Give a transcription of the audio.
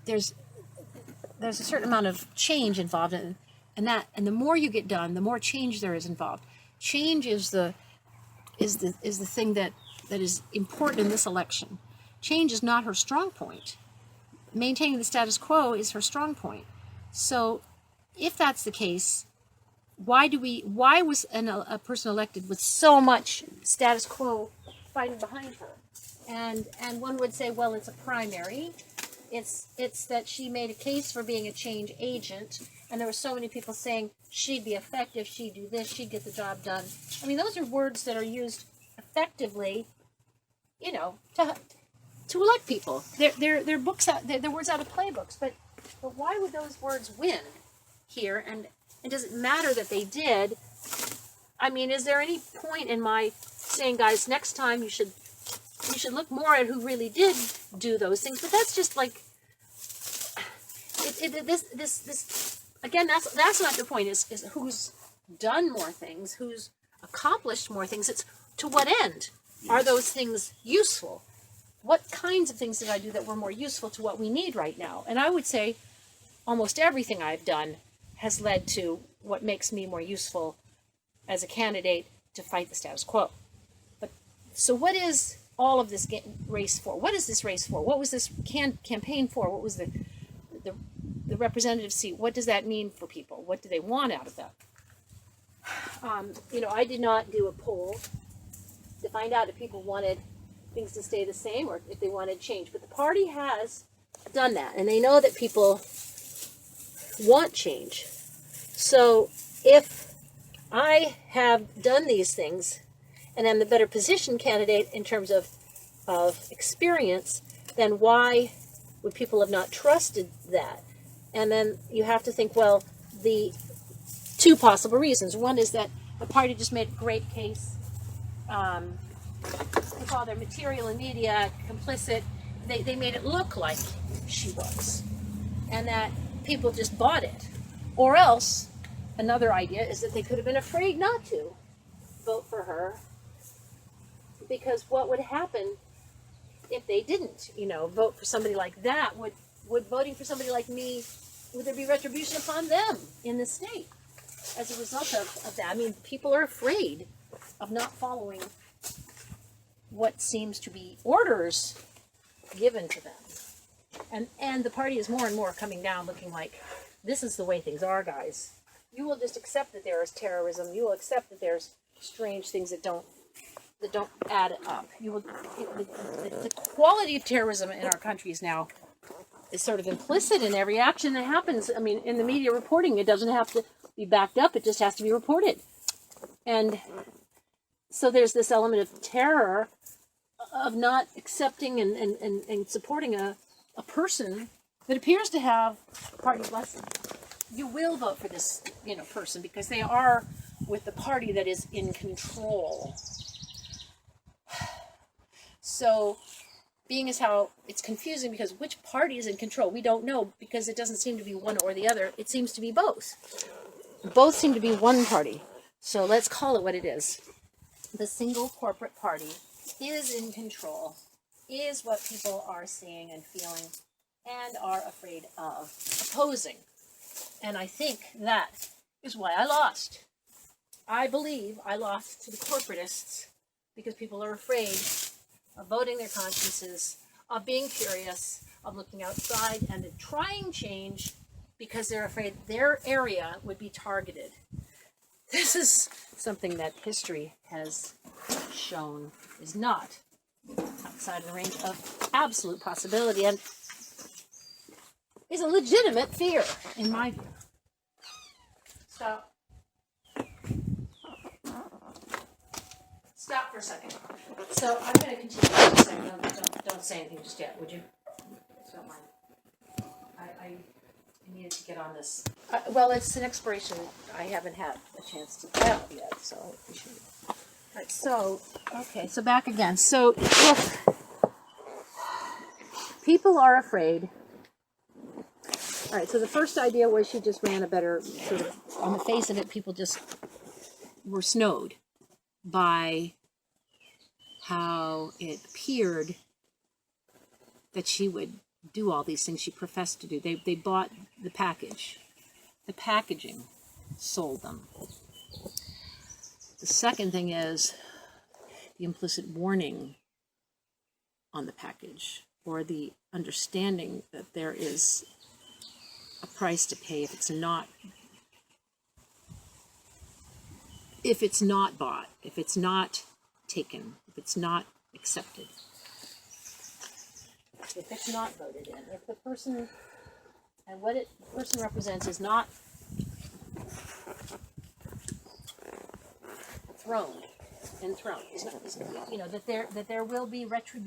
there's a certain amount of change involved in and the more you get done, the more change there is involved. Change is the thing that is important in this election. Change is not her strong point. Maintaining the status quo is her strong point. So if that's the case, why was a person elected with so much status quo fighting behind her? And one would say, well, it's a primary. It's that she made a case for being a change agent, and there were so many people saying she'd be effective, she'd do this, she'd get the job done. I mean, those are words that are used effectively, to elect people. They're books out, they're words out of playbooks. But why would those words win here? And does it matter that they did? I mean, is there any point in my saying, guys, next time you should look more at who really did do those things? But that's just like this again. That's not the point. Is who's done more things, who's accomplished more things. It's to what end are those things useful? What kinds of things did I do that were more useful to what we need right now? And I would say almost everything I've done has led to what makes me more useful as a candidate to fight the status quo. But so what is all of this race for? What is this race for? What was this campaign for? What was the representative seat? What does that mean for people? What do they want out of that? I did not do a poll to find out if people wanted things to stay the same or if they wanted change. But the party has done that, and they know that people want change. So if I have done these things and I'm the better positioned candidate in terms of experience, then why would people have not trusted that? And then you have to think, well, the two possible reasons. One is that the party just made a great case with all their material and media complicit. They made it look like she was, and that people just bought it. Or else, another idea is that they could have been afraid not to vote for her, because what would happen if they didn't, vote for somebody like that? Would voting for somebody like me, would there be retribution upon them in the state as a result of that? I mean, people are afraid of not following what seems to be orders given to them. And the party is more and more coming down looking like, this is the way things are, guys. You will just accept that there is terrorism. You will accept that there's strange things that don't add up. The quality of terrorism in our country is now is sort of implicit in every action that happens. I mean, in the media reporting, it doesn't have to be backed up. It just has to be reported. And so there's this element of terror of not accepting and supporting a person that appears to have party blessing. You will vote for this, person because they are with the party that is in control. So, being as how it's confusing because which party is in control, we don't know, because it doesn't seem to be one or the other. It seems to be both. Both seem to be one party. So let's call it what it is. The single corporate party is in control, is what people are seeing and feeling and are afraid of opposing. And I think that is why I lost. I believe I lost to the corporatists because people are afraid of voting their consciences, of being curious, of looking outside and of trying change because they're afraid their area would be targeted. This is something that history has shown is not outside of the range of absolute possibility and is a legitimate fear, in my view. Stop for a second. So I'm going to continue for a second. Don't say anything just yet, would you? Don't mind. I needed to get on this. Well, it's an expiration I haven't had a chance to get out yet, so I appreciate it. All right, so back again. So if people are afraid. All right, so the first idea was she just ran a better, sort of, on the face of it, people just were snowed by how it appeared that she would do all these things she professed to do. They bought the package. The packaging sold them. The second thing is the implicit warning on the package, or the understanding that there is a price to pay if it's not bought, if it's not taken, if it's not accepted, if it's not voted in, if the person and what the person represents is not enthroned, that there will be retribution.